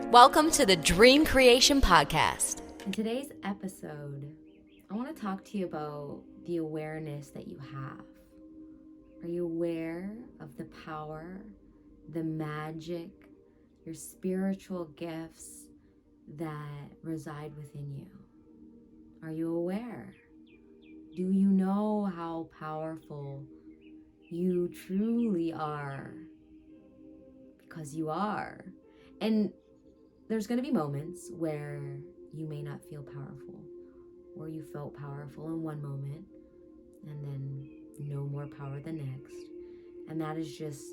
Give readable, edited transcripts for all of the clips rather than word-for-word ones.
Welcome to the Dream Creation Podcast. In today's episode, I want to talk to you about the awareness that you have. Are you aware of the power, the magic, your spiritual gifts that reside within you? Are you aware? Do you know how powerful you truly are? Because you are. And there's going to be moments where you may not feel powerful, or you felt powerful in one moment and then no more power the next. And that is just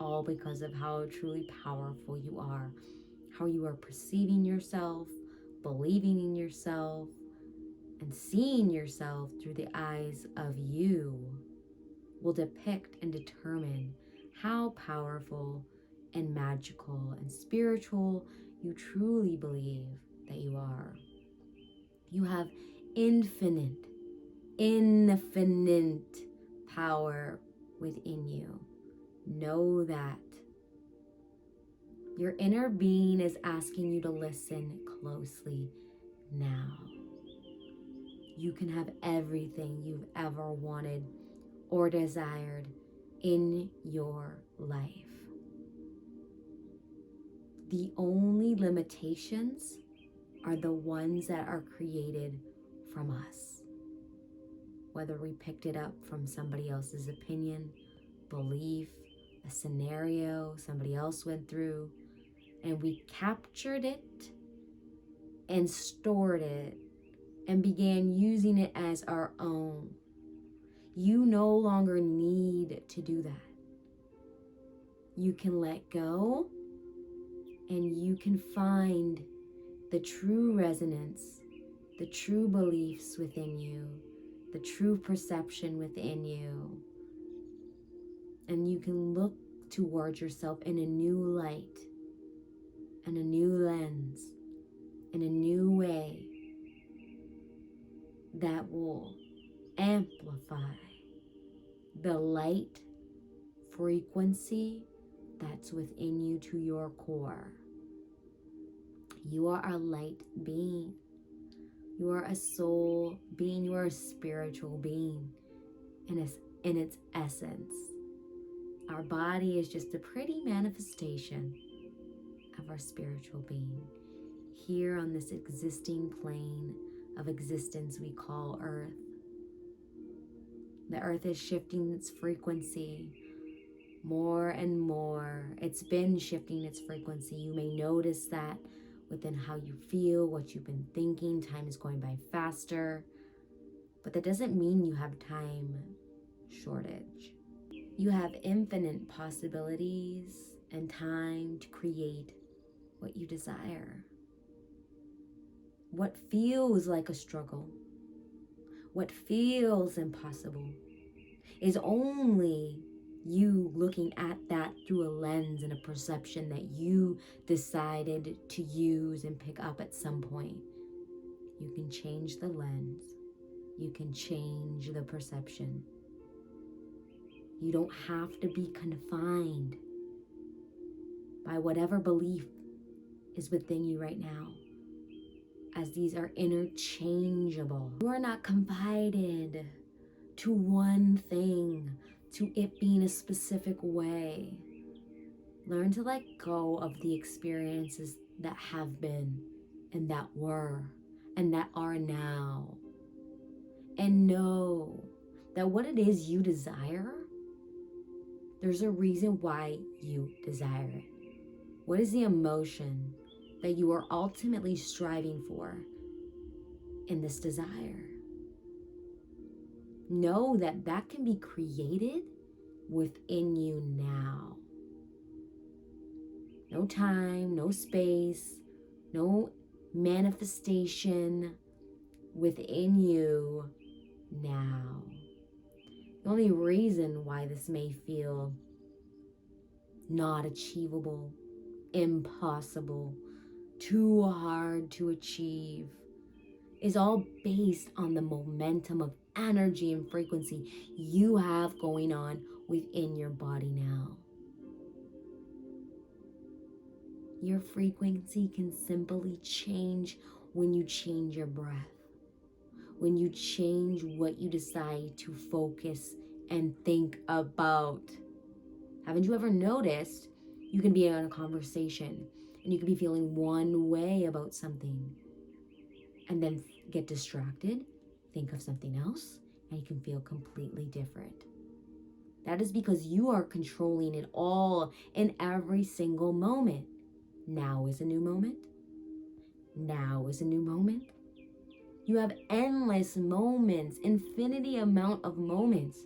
all because of how truly powerful you are, how you are perceiving yourself, believing in yourself, and seeing yourself through the eyes of you will depict and determine how powerful and magical and spiritual you truly believe that you are. You have infinite power within you. Know that. Your inner being is asking you to listen closely now. You can have everything you've ever wanted or desired in your life. The only limitations are the ones that are created from us. Whether we picked it up from somebody else's opinion, belief, a scenario somebody else went through, and we captured it and stored it and began using it as our own. You no longer need to do that. You can let go and you can find the true resonance, the true beliefs within you, the true perception within you. And you can look towards yourself in a new light, and a new lens, in a new way that will amplify the light frequency that's within you to your core. You are a light being. You are a soul being. You are a spiritual being in its essence. Our body is just a pretty manifestation of our spiritual being here on this existing plane of existence we call Earth. The Earth is shifting its frequency more and more. It's been shifting its frequency. You may notice that within how you feel, what you've been thinking. Time is going by faster, but that doesn't mean you have time shortage. You have infinite possibilities and time to create what you desire. What feels like a struggle, what feels impossible, is only you looking at that through a lens and a perception that you decided to use and pick up at some point. You can change the lens. You can change the perception. You don't have to be confined by whatever belief is within you right now, as these are interchangeable. You are not confided to one thing, to it being a specific way. Learn to let go of the experiences that have been and that were and that are now. And know that what it is you desire, there's a reason why you desire it. What is the emotion that you are ultimately striving for in this desire? Know that that can be created within you now. No time, no space, no manifestation within you now. The only reason why this may feel not achievable, impossible, too hard to achieve is all based on the momentum of energy and frequency you have going on within your body now. Your frequency can simply change when you change your breath, when you change what you decide to focus and think about. Haven't you ever noticed you can be in a conversation and you can be feeling one way about something and then get distracted, think of something else, and you can feel completely different? That is because you are controlling it all in every single moment. Now is a new moment. Now is a new moment. You have endless moments, infinity amount of moments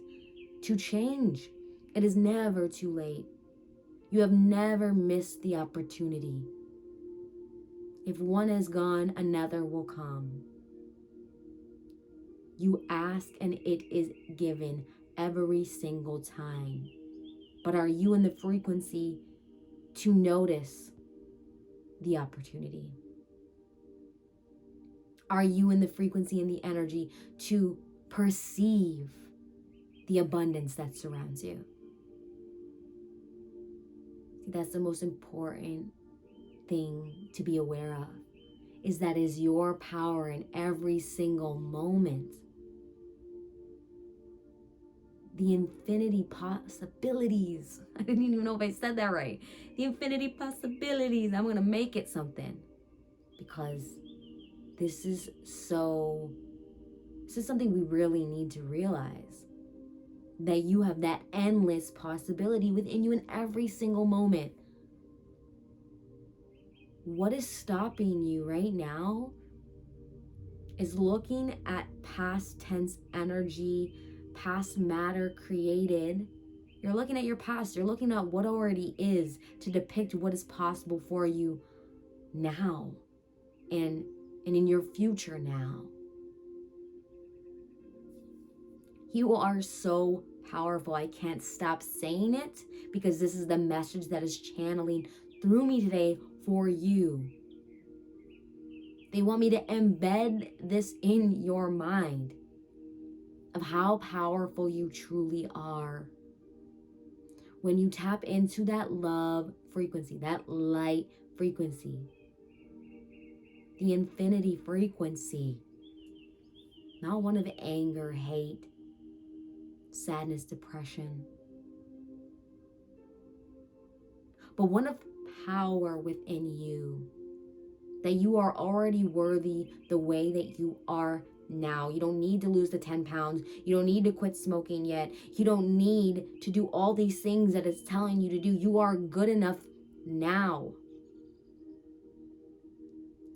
to change. It is never too late. You have never missed the opportunity. If one is gone, another will come. You ask and it is given every single time. But are you in the frequency to notice the opportunity? Are you in the frequency and the energy to perceive the abundance that surrounds you? See, that's the most important thing to be aware of, is that is your power in every single moment. The infinity possibilities. I didn't even know if I said that right. The infinity possibilities. I'm going to make it something, because this is something we really need to realize, that you have that endless possibility within you in every single moment. What is stopping you right now is looking at past tense energy, past matter created. You're looking at your past. You're looking at what already is to depict what is possible for you now and in your future now. You are so powerful. I can't stop saying it because this is the message that is channeling through me today for you. They want me to embed this in your mind of how powerful you truly are. When you tap into that love frequency, that light frequency, the infinity frequency, not one of anger, hate, sadness, depression, but one of power within you, that you are already worthy the way that you are now. You don't need to lose the 10 pounds. You don't need to quit smoking yet. You don't need to do all these things that it's telling you to do. You are good enough now.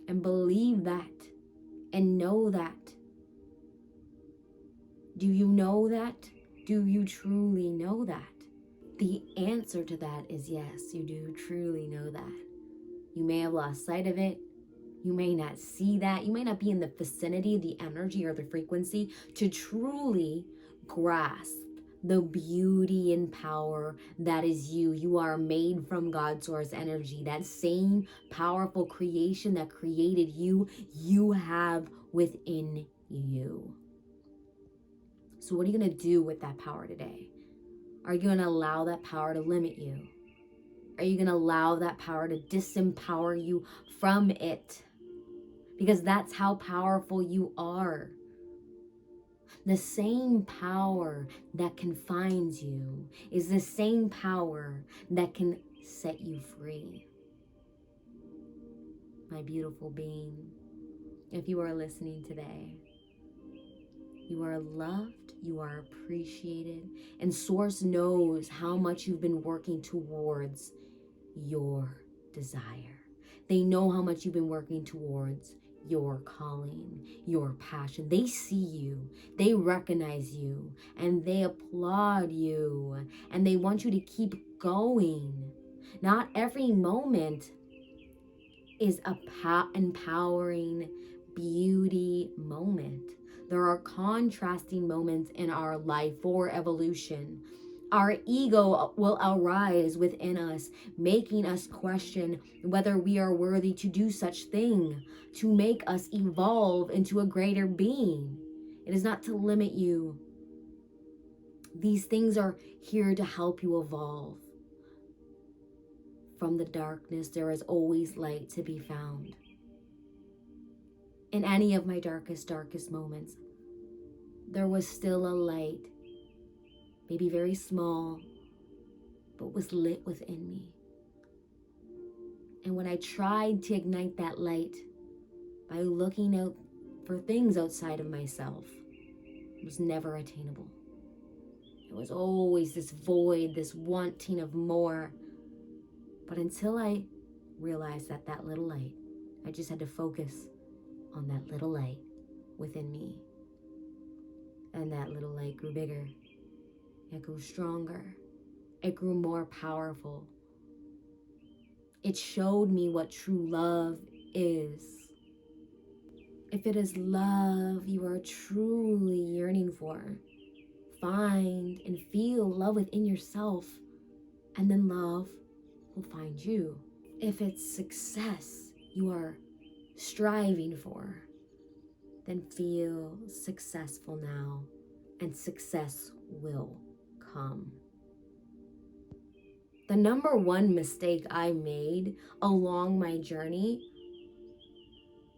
And believe that and know that. Do you know that? Do you truly know that? The answer to that is yes, you do truly know that. You may have lost sight of it. You may not see that. You may not be in the vicinity, the energy, or the frequency to truly grasp the beauty and power that is you. You are made from God's source energy. That same powerful creation that created you, you have within you. So what are you going to do with that power today? Are you going to allow that power to limit you? Are you going to allow that power to disempower you from it? Because that's how powerful you are. The same power that confines you is the same power that can set you free. My beautiful being, if you are listening today, you are loved, you are appreciated, and Source knows how much you've been working towards your desire. They know how much you've been working towards your calling, your passion. They see you, they recognize you, and they applaud you, and they want you to keep going. Not every moment is a empowering beauty moment. There are contrasting moments in our life for evolution. Our ego will arise within us, making us question whether we are worthy to do such thing, to make us evolve into a greater being. It is not to limit you. These things are here to help you evolve. from the darkness, there is always light to be found. In any of my darkest moments, there was still a light, maybe very small, but was lit within me. And when I tried to ignite that light by looking out for things outside of myself, it was never attainable. It was always this void, this wanting of more. But until I realized that little light, I just had to focus on that little light within me. And that little light grew bigger. It grew stronger. It grew more powerful. It showed me what true love is. If it is love you are truly yearning for, find and feel love within yourself, and then love will find you. If it's success you are striving for, then feel successful now, and success will come. The number one mistake I made along my journey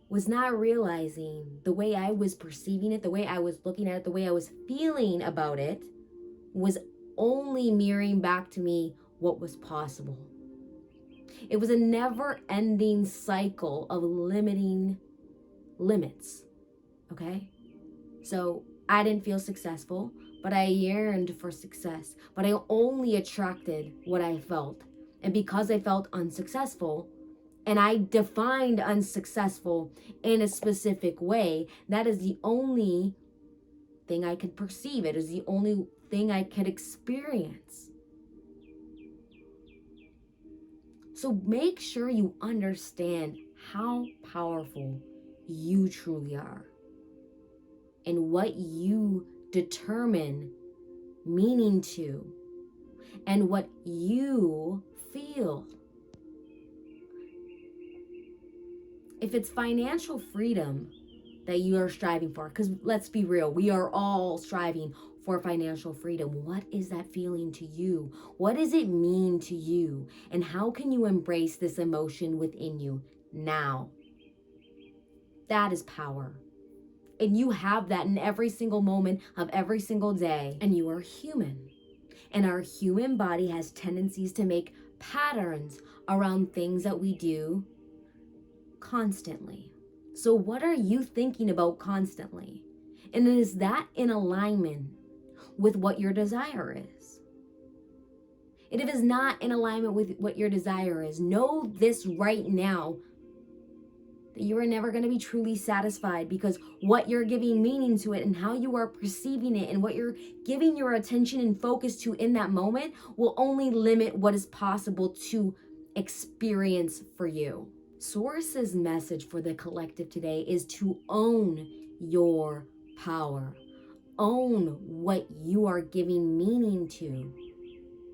was not realizing the way I was perceiving it, the way I was looking at it, the way I was feeling about it was only mirroring back to me what was possible. It was a never-ending cycle of limiting limits, okay? So I didn't feel successful, but I yearned for success. But I only attracted what I felt. And because I felt unsuccessful, and I defined unsuccessful in a specific way, that is the only thing I could perceive. It is the only thing I could experience. So make sure you understand how powerful you truly are and what you determine meaning to and what you feel. If it's financial freedom that you are striving for, because let's be real, we are all striving for financial freedom. What is that feeling to you? What does it mean to you? And how can you embrace this emotion within you now? That is power. And you have that in every single moment of every single day. And you are human. And our human body has tendencies to make patterns around things that we do constantly. So what are you thinking about constantly? And is that in alignment with what your desire is? And if it's not in alignment with what your desire is, know this right now, that you are never going to be truly satisfied, because what you're giving meaning to it and how you are perceiving it and what you're giving your attention and focus to in that moment will only limit what is possible to experience for you. Source's message for the collective today is to own your power. Own what you are giving meaning to.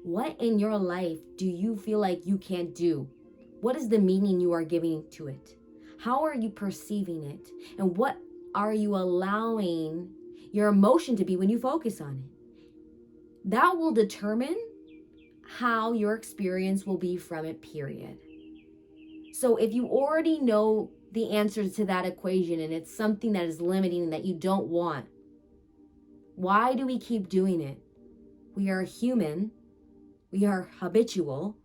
What in your life do you feel like you can't do? What is the meaning you are giving to it? How are you perceiving it? And what are you allowing your emotion to be when you focus on it? That will determine how your experience will be from it, period. So if you already know the answer to that equation and it's something that is limiting and that you don't want, why do we keep doing it? We are human, we are habitual,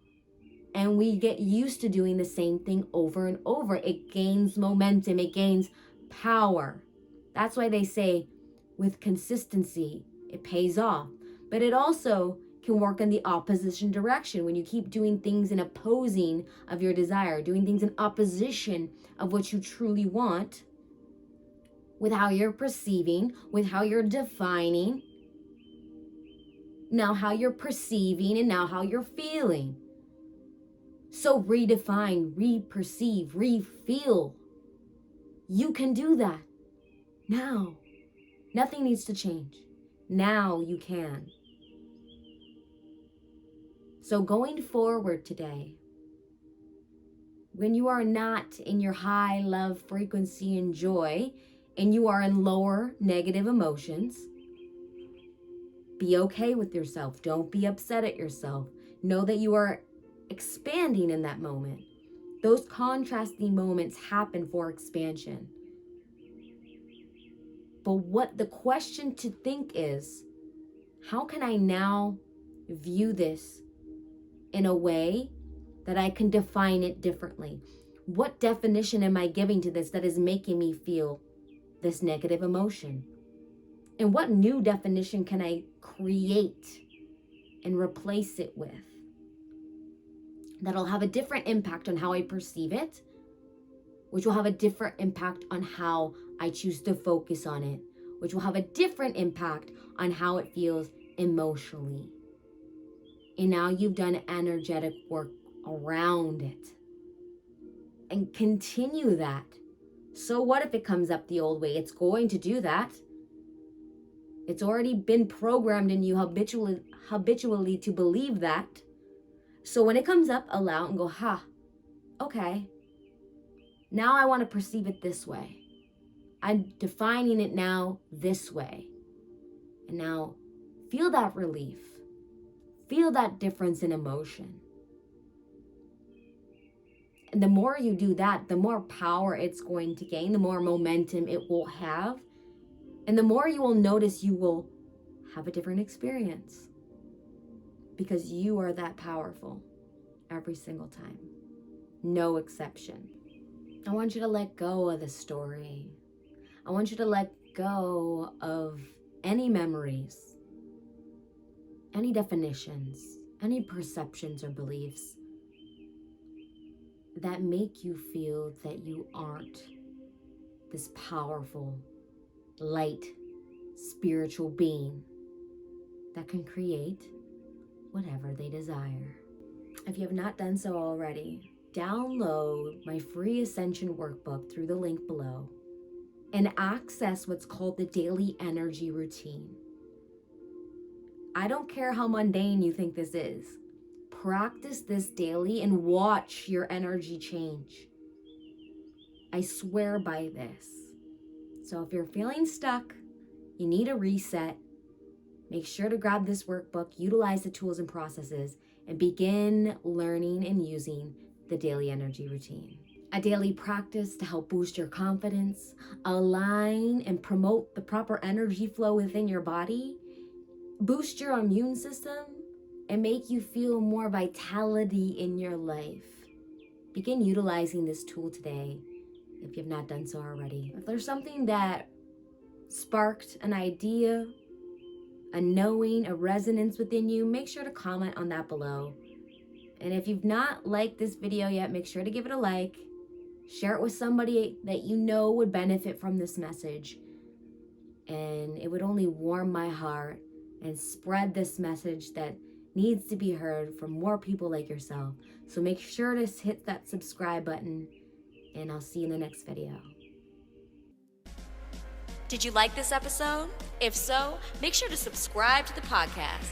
and we get used to doing the same thing over and over. It gains momentum, it gains power. That's why they say with consistency, it pays off. But it also can work in the opposition direction when you keep doing things in opposing of your desire, doing things in opposition of what you truly want, with how you're perceiving, with how you're defining, now how you're perceiving, and now how you're feeling. So redefine, re-perceive, re-feel. You can do that now. Nothing needs to change. Now you can. So going forward today, when you are not in your high love frequency and joy, and you are in lower negative emotions, be okay with yourself. Don't be upset at yourself. Know that you are expanding in that moment. Those contrasting moments happen for expansion. But what the question to think is, how can I now view this in a way that I can define it differently? What definition am I giving to this that is making me feel this negative emotion? And what new definition can I create and replace it with that'll have a different impact on how I perceive it, which will have a different impact on how I choose to focus on it, which will have a different impact on how it feels emotionally. And now you've done energetic work around it. And continue that. So what if it comes up the old way? It's going to do that. It's already been programmed in you habitually to believe that. So when it comes up, allow it and go, okay. Now I want to perceive it this way. I'm defining it now this way. And now feel that relief. Feel that difference in emotion. And the more you do that, the more power it's going to gain, the more momentum it will have. And the more you will notice you will have a different experience. Because you are that powerful every single time. No exception. I want you to let go of the story. I want you to let go of any memories, any definitions, any perceptions or beliefs that make you feel that you aren't this powerful, light, spiritual being that can create whatever they desire. If you have not done so already, download my free Ascension workbook through the link below and access what's called the daily energy routine. I don't care how mundane you think this is. Practice this daily and watch your energy change. I swear by this. So if you're feeling stuck, you need a reset, make sure to grab this workbook, utilize the tools and processes, and begin learning and using the daily energy routine. A daily practice to help boost your confidence, align and promote the proper energy flow within your body, boost your immune system, and make you feel more vitality in your life. Begin utilizing this tool today if you've not done so already. If there's something that sparked an idea, a knowing, a resonance within you, make sure to comment on that below. And if you've not liked this video yet, make sure to give it a like. Share it with somebody that you know would benefit from this message. And it would only warm my heart and spread this message that needs to be heard from more people like yourself. So make sure to hit that subscribe button, and I'll see you in the next video. Did you like this episode? If so, make sure to subscribe to the podcast.